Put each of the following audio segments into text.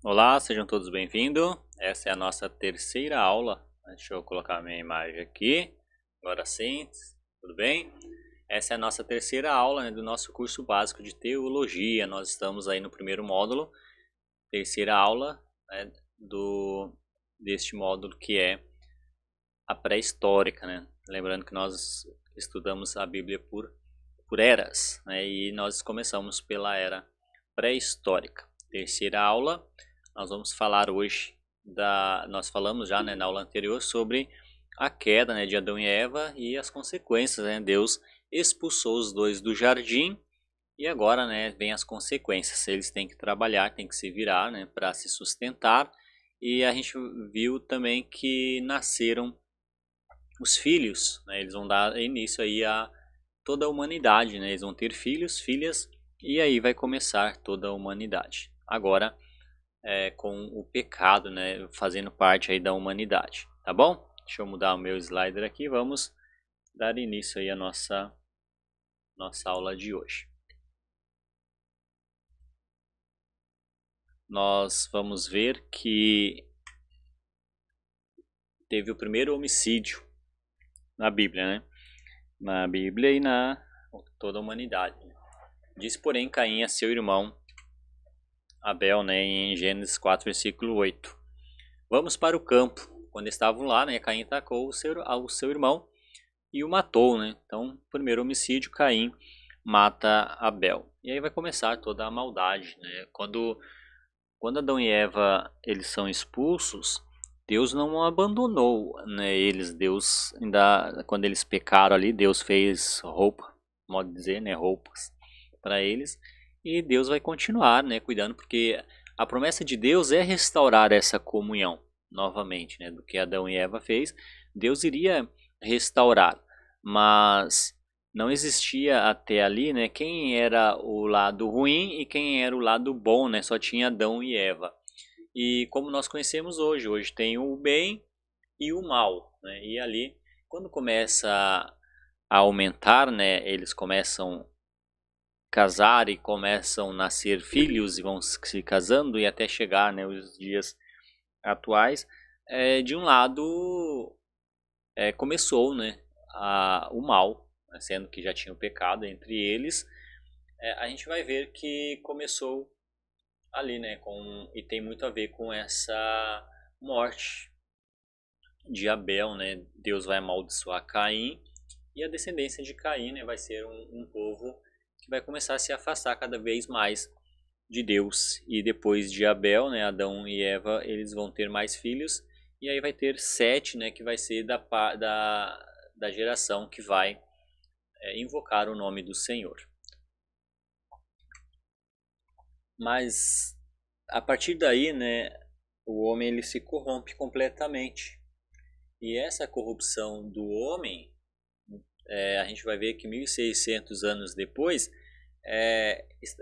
Olá, sejam todos bem-vindos. Essa é a nossa terceira aula. Deixa eu colocar a minha imagem aqui. Agora sim, tudo bem? Essa é a nossa terceira aula, né, do nosso curso básico de teologia. Nós estamos aí no primeiro módulo, terceira aula, né, deste módulo que é a pré-histórica, né? Lembrando que nós estudamos a Bíblia por eras, né? E nós começamos pela era pré-histórica. Terceira aula, nós vamos falar hoje nós falamos já, né, na aula anterior sobre a queda, né, de Adão e Eva e as consequências, né? Deus expulsou os dois do jardim e agora, né, vem as consequências. Eles têm que trabalhar, têm que se virar, né, para se sustentar. E a gente viu também que nasceram os filhos, né, eles vão dar início aí a toda a humanidade, né? Eles vão ter filhos, filhas, e aí vai começar toda a humanidade. Agora, com o pecado, né? Fazendo parte aí da humanidade, tá bom? Deixa eu mudar o meu slider aqui, vamos dar início aí à nossa aula de hoje. Nós vamos ver que teve o primeiro homicídio na Bíblia, né? Na Bíblia e na toda a humanidade. Disse, porém, Caim a seu irmão Abel, né, em Gênesis 4, versículo 8. Vamos para o campo. Quando estavam lá, né, Caim atacou o seu irmão e o matou, né? Então, primeiro homicídio, Caim mata Abel. E aí vai começar toda a maldade, né? Quando Adão e Eva eles são expulsos, Deus não abandonou, né, eles. Deus ainda, quando eles pecaram ali, Deus fez roupa, modo de dizer, né, roupas para eles. E Deus vai continuar, né, cuidando, porque a promessa de Deus é restaurar essa comunhão novamente, né, do que Adão e Eva fez. Deus iria restaurar, mas não existia até ali, né, quem era o lado ruim e quem era o lado bom, né? Só tinha Adão e Eva. E como nós conhecemos hoje tem o bem e o mal, né? E ali, quando começa a aumentar, né, eles começam a casar e começam a nascer filhos e vão se casando e até chegar, né, os dias atuais, de um lado começou, né, o mal, sendo que já tinha o pecado entre eles. A gente vai ver que começou ali, né, e tem muito a ver com essa morte de Abel, né? Deus vai amaldiçoar Caim e a descendência de Caim, né, vai ser um povo que vai começar a se afastar cada vez mais de Deus. E depois de Abel, né, Adão e Eva, eles vão ter mais filhos e aí vai ter Sete, né, que vai ser da geração que vai invocar o nome do Senhor. Mas a partir daí, né, o homem ele se corrompe completamente. E essa corrupção do homem, a gente vai ver que 1600 anos depois,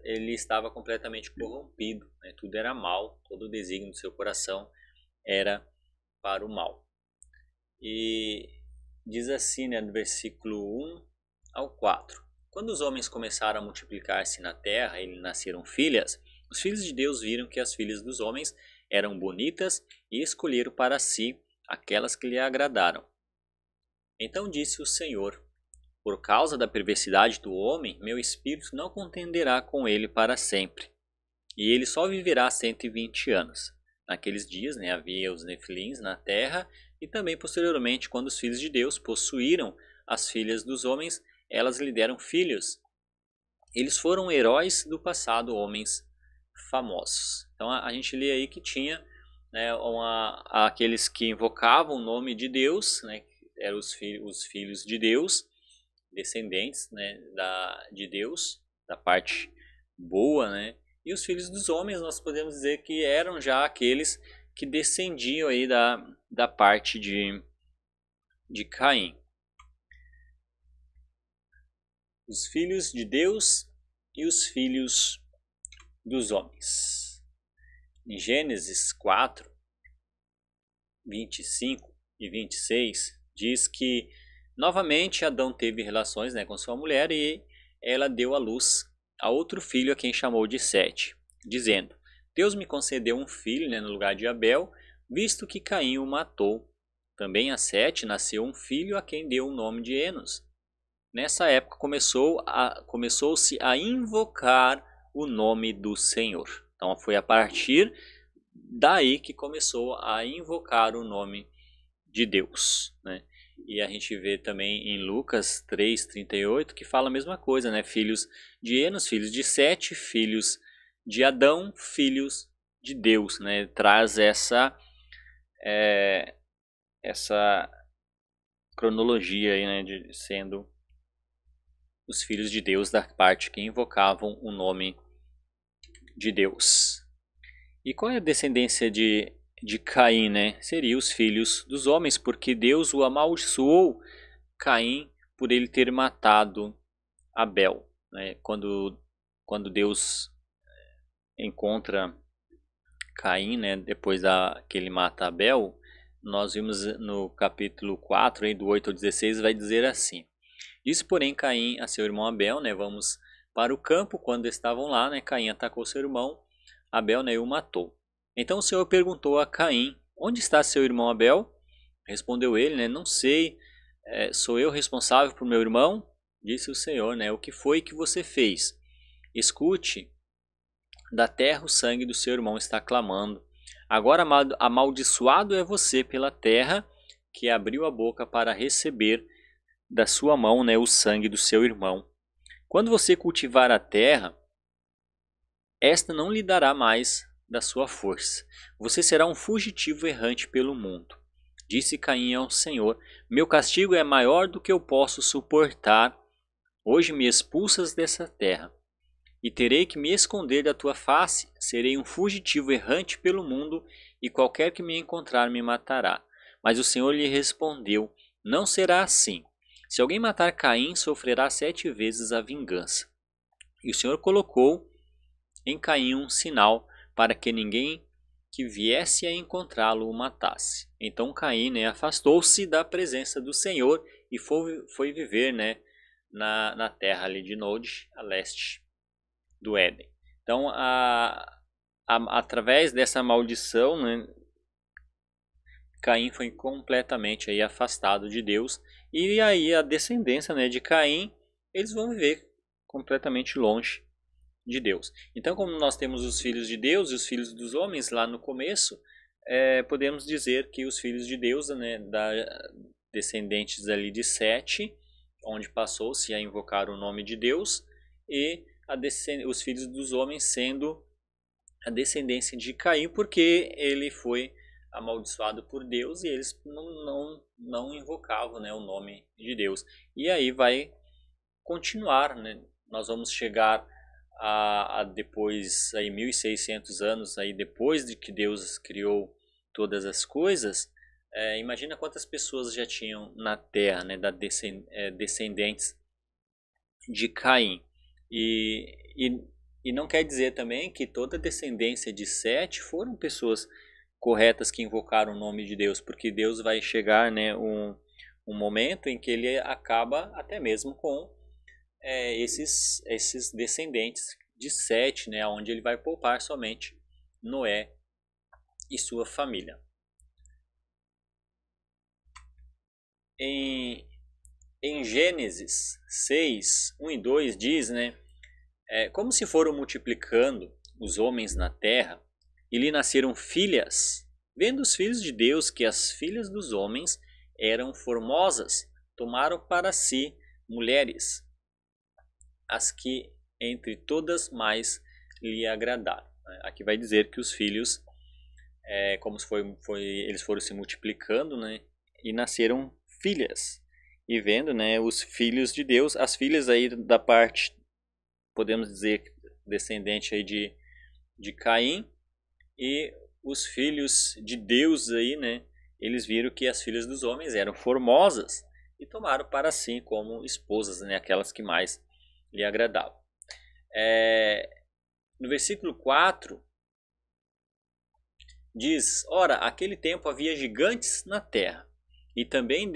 ele estava completamente corrompido, né? Tudo era mal, todo o desígnio do seu coração era para o mal. E diz assim, né, no versículo 1 ao 4. Quando os homens começaram a multiplicar-se na terra e nasceram filhas, os filhos de Deus viram que as filhas dos homens eram bonitas e escolheram para si aquelas que lhe agradaram. Então disse o Senhor: por causa da perversidade do homem, meu espírito não contenderá com ele para sempre, e ele só viverá 120 anos. Naqueles dias, né, havia os nefilins na terra, e também posteriormente, quando os filhos de Deus possuíram as filhas dos homens, elas lhe deram filhos. Eles foram heróis do passado, homens famosos. Então a gente lê aí que tinha, né, aqueles que invocavam o nome de Deus, né, eram os filhos de Deus, descendentes, né, de Deus, da parte boa, né, e os filhos dos homens nós podemos dizer que eram já aqueles que descendiam aí da parte de Caim. Os filhos de Deus e os filhos dos homens. Em Gênesis 4, 25 e 26, diz que novamente Adão teve relações, né, com sua mulher e ela deu à luz a outro filho a quem chamou de Sete, dizendo: Deus me concedeu um filho, né, no lugar de Abel, visto que Caim o matou. Também a Sete nasceu um filho a quem deu o nome de Enos. Nessa época começou-se a invocar o nome do Senhor. Então foi a partir daí que começou a invocar o nome de Deus, né? E a gente vê também em Lucas 3:38 que fala a mesma coisa, né? Filhos de Enos, filhos de Sete, filhos de Adão, filhos de Deus, né? Traz essa cronologia aí, né? Sendo os filhos de Deus da parte que invocavam o nome de Deus. E qual é a descendência de Caim, né? Seria os filhos dos homens, porque Deus o amaldiçoou, Caim, por ele ter matado Abel, né? Quando Deus encontra Caim, né? Depois que ele mata Abel, nós vimos no capítulo 4, aí, do 8 ao 16, vai dizer assim: disse, porém, Caim a seu irmão Abel, né? Vamos para o campo. Quando estavam lá, né? Caim atacou seu irmão Abel, né? E o matou. Então o Senhor perguntou a Caim: onde está seu irmão Abel? Respondeu ele, né? Não sei, sou eu responsável por meu irmão? Disse o Senhor, né? O que foi que você fez? Escute, da terra o sangue do seu irmão está clamando. Agora amaldiçoado é você pela terra, que abriu a boca para receber da sua mão, né, o sangue do seu irmão. Quando você cultivar a terra, esta não lhe dará mais da sua força. Você será um fugitivo errante pelo mundo. Disse Caim ao Senhor: meu castigo é maior do que eu posso suportar. Hoje me expulsas dessa terra, e terei que me esconder da tua face. Serei um fugitivo errante pelo mundo, e qualquer que me encontrar me matará. Mas o Senhor lhe respondeu: não será assim. Se alguém matar Caim, sofrerá 7 vezes a vingança. E o Senhor colocou em Caim um sinal, para que ninguém que viesse a encontrá-lo o matasse. Então Caim, né, afastou-se da presença do Senhor e foi viver, né, na terra ali de Nod, a leste do Éden. Então, através dessa maldição, né, Caim foi completamente aí afastado de Deus. E aí a descendência, né, de Caim, eles vão viver completamente longe de Deus. Então, como nós temos os filhos de Deus e os filhos dos homens lá no começo, podemos dizer que os filhos de Deus, né, descendentes ali de Sete, onde passou-se a invocar o nome de Deus, e os filhos dos homens sendo a descendência de Caim, porque ele foi amaldiçoado por Deus e eles não invocavam, né, o nome de Deus. E aí vai continuar, né? Nós vamos chegar a depois aí 1600 anos aí depois de que Deus criou todas as coisas. Imagina quantas pessoas já tinham na terra, né, descendentes de Caim. E não quer dizer também que toda descendência de Sete foram pessoas corretas que invocaram o nome de Deus, porque Deus vai chegar, né, um momento em que ele acaba até mesmo com esses descendentes de Sete, né, onde ele vai poupar somente Noé e sua família. Em Gênesis 6, 1 e 2 diz, né, como se foram multiplicando os homens na terra, e lhe nasceram filhas, vendo os filhos de Deus que as filhas dos homens eram formosas, tomaram para si mulheres, as que entre todas mais lhe agradaram. Aqui vai dizer que os filhos, como eles foram se multiplicando, né, e nasceram filhas. E vendo, né, os filhos de Deus, as filhas aí da parte, podemos dizer, descendente aí de Caim, e os filhos de Deus aí, né, eles viram que as filhas dos homens eram formosas e tomaram para si como esposas, né, aquelas que mais lhe agradavam. No versículo 4 diz: ora, aquele tempo havia gigantes na terra. E também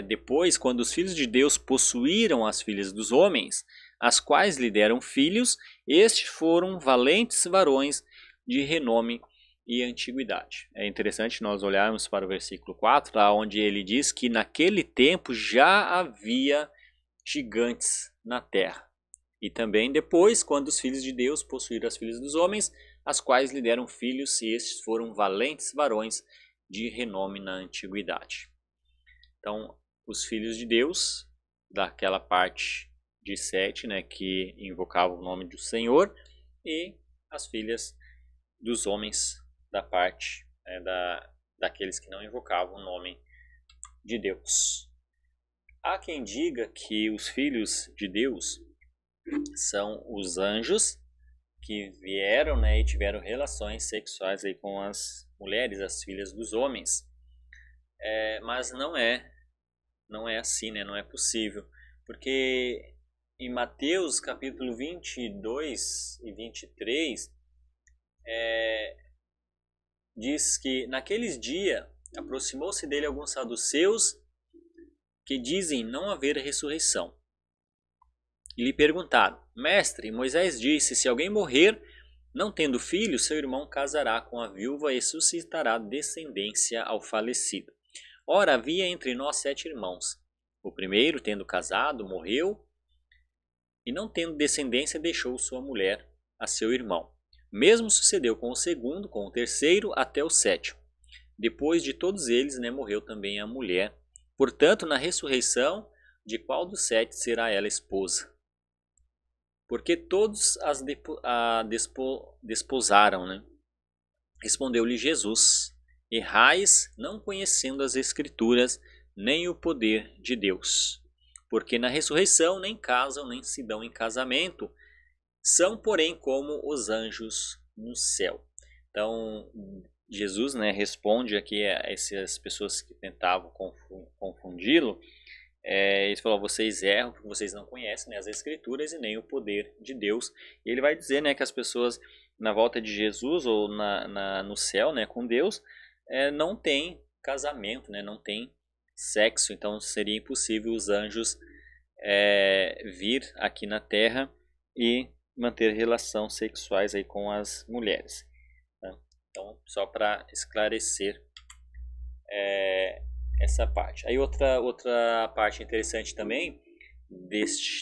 depois, quando os filhos de Deus possuíram as filhas dos homens, as quais lhe deram filhos, estes foram valentes varões, de renome e antiguidade. É interessante nós olharmos para o versículo 4, lá onde ele diz que naquele tempo já havia gigantes na terra. E também depois, quando os filhos de Deus possuíram as filhas dos homens, as quais lhe deram filhos, e estes foram valentes varões de renome na antiguidade. Então, os filhos de Deus, daquela parte de Sete, né, que invocava o nome do Senhor, e as filhas dos homens da parte daqueles que não invocavam o nome de Deus. Há quem diga que os filhos de Deus são os anjos que vieram, né, e tiveram relações sexuais aí com as mulheres, as filhas dos homens. Mas não é assim, né? Não é possível, porque em Mateus capítulo 22 e 23 diz que naqueles dias aproximou-se dele alguns saduceus que dizem não haver ressurreição. E lhe perguntaram: Mestre, Moisés disse, se alguém morrer não tendo filho, seu irmão casará com a viúva e suscitará descendência ao falecido. Ora, havia entre nós 7 irmãos. O primeiro, tendo casado, morreu, e não tendo descendência, deixou sua mulher a seu irmão. Mesmo sucedeu com o segundo, com o terceiro, até o 7º. Depois de todos eles, né, morreu também a mulher. Portanto, na ressurreição, de qual dos 7 será ela esposa? Porque todos a desposaram, né? Respondeu-lhe Jesus: Errais, não conhecendo as Escrituras, nem o poder de Deus. Porque na ressurreição nem casam, nem se dão em casamento, são, porém, como os anjos no céu. Então, Jesus, né, responde aqui a essas pessoas que tentavam confundi-lo. Ele falou: vocês erram porque vocês não conhecem, né, as Escrituras e nem o poder de Deus. E ele vai dizer, né, que as pessoas na volta de Jesus ou no céu, né, com Deus, não tem casamento, né, não tem sexo. Então seria impossível os anjos vir aqui na terra e manter relações sexuais aí com as mulheres, né? Então, só para esclarecer essa parte. Aí outra parte interessante também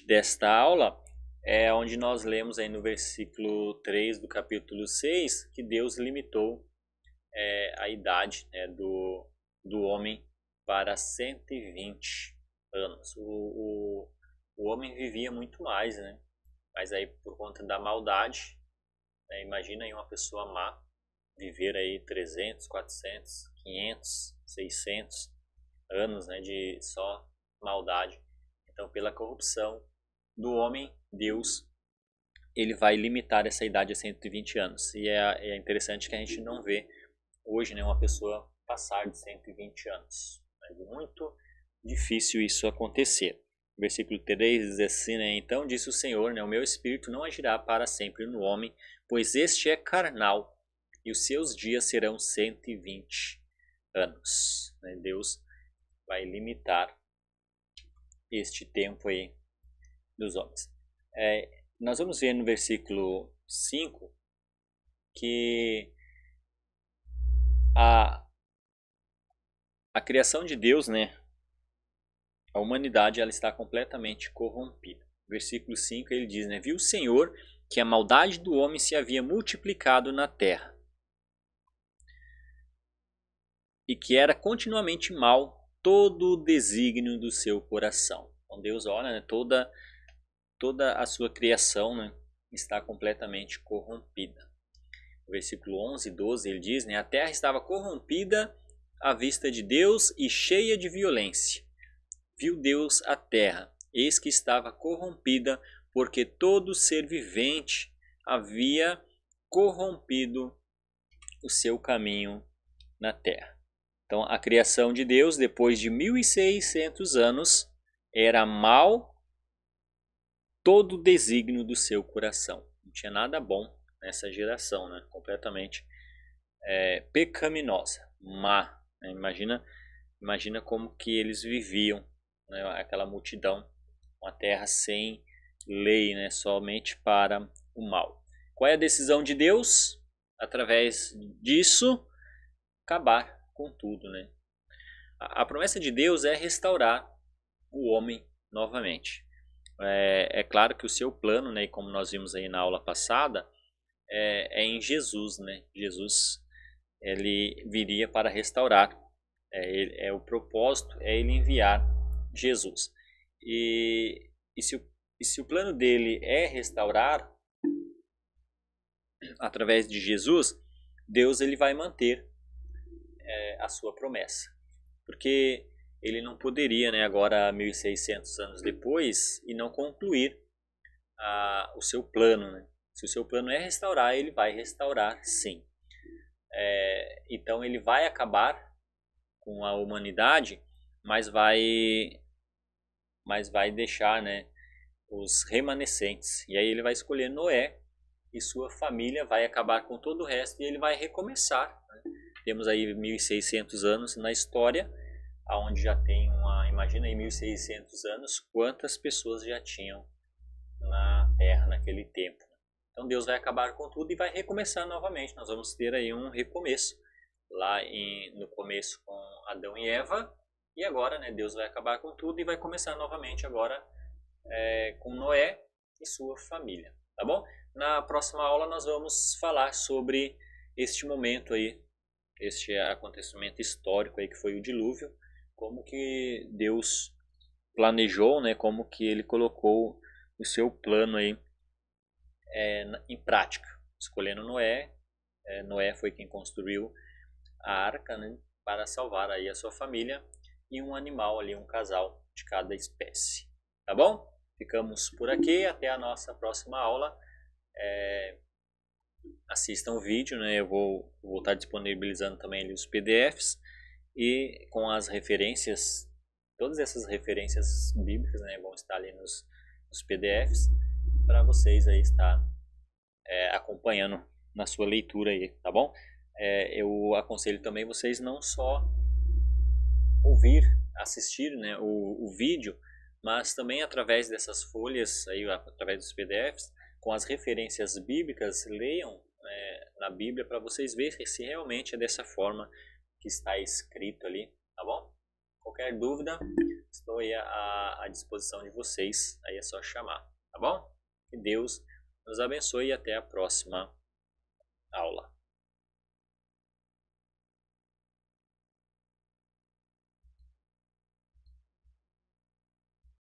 desta aula é onde nós lemos aí no versículo 3 do capítulo 6 que Deus limitou a idade, né, do homem para 120 anos. O homem vivia muito mais, né? Mas aí por conta da maldade, né, imagina aí uma pessoa má viver aí 300, 400, 500, 600 anos, né, de só maldade. Então, pela corrupção do homem, Deus ele vai limitar essa idade a 120 anos. E é interessante que a gente não vê hoje, né, uma pessoa passar de 120 anos. É muito difícil isso acontecer. O versículo 3 diz assim, né, então disse o Senhor, né, o meu espírito não agirá para sempre no homem, pois este é carnal, e os seus dias serão 120 anos. Deus vai limitar este tempo aí dos homens. Nós vamos ver no versículo 5 que a criação de Deus, né, a humanidade, ela está completamente corrompida. Versículo 5 ele diz, né, viu o Senhor que a maldade do homem se havia multiplicado na terra e que era continuamente mal todo o desígnio do seu coração. Então Deus olha, né, toda a sua criação, né, está completamente corrompida. No versículo 11 e 12 ele diz, né, a terra estava corrompida à vista de Deus e cheia de violência. Viu Deus a terra, eis que estava corrompida, porque todo ser vivente havia corrompido o seu caminho na terra. Então, a criação de Deus, depois de 1600 anos, era mal todo o desígnio do seu coração. Não tinha nada bom nessa geração, né? Completamente pecaminosa, má. Né? Imagina como que eles viviam, né? Aquela multidão, uma terra sem lei, né? Somente para o mal. Qual é a decisão de Deus? através disso, acabar com tudo, né? A promessa de Deus é restaurar o homem novamente. É claro que o seu plano, né, e como nós vimos aí na aula passada, é em Jesus, né? Jesus, ele viria para restaurar. O propósito é ele enviar Jesus. E se o plano dele é restaurar através de Jesus, Deus ele vai manter a sua promessa. Porque ele não poderia, né, agora 1600 anos depois, e não concluir o seu plano. Né? Se o seu plano é restaurar, ele vai restaurar sim. Então ele vai acabar com a humanidade, mas vai deixar, né, os remanescentes. E aí ele vai escolher Noé e sua família, vai acabar com todo o resto e ele vai recomeçar. Né? Temos aí 1600 anos na história, onde já tem imagina aí 1600 anos, quantas pessoas já tinham na Terra naquele tempo. Então Deus vai acabar com tudo e vai recomeçar novamente. Nós vamos ter aí um recomeço lá no começo com Adão e Eva, e agora, né, Deus vai acabar com tudo e vai começar novamente agora com Noé e sua família, tá bom? Na próxima aula nós vamos falar sobre este momento aí, este acontecimento histórico aí que foi o dilúvio, como que Deus planejou, né, como que ele colocou o seu plano aí em prática, escolhendo Noé. Noé foi quem construiu a arca, né, para salvar aí a sua família e um animal ali, um casal de cada espécie. Tá bom? Ficamos por aqui, até a nossa próxima aula. Assistam o vídeo, né? Eu vou estar disponibilizando também ali os PDFs e com as referências, todas essas referências bíblicas, né, vão estar ali nos PDFs para vocês aí estar acompanhando na sua leitura aí, tá bom? Eu aconselho também vocês não só assistir, né, o vídeo, mas também através dessas folhas, aí, através dos PDFs, com as referências bíblicas, leiam na Bíblia para vocês verem se realmente é dessa forma que está escrito ali, tá bom? Qualquer dúvida, estou aí à disposição de vocês, aí é só chamar, tá bom? Que Deus nos abençoe e até a próxima aula.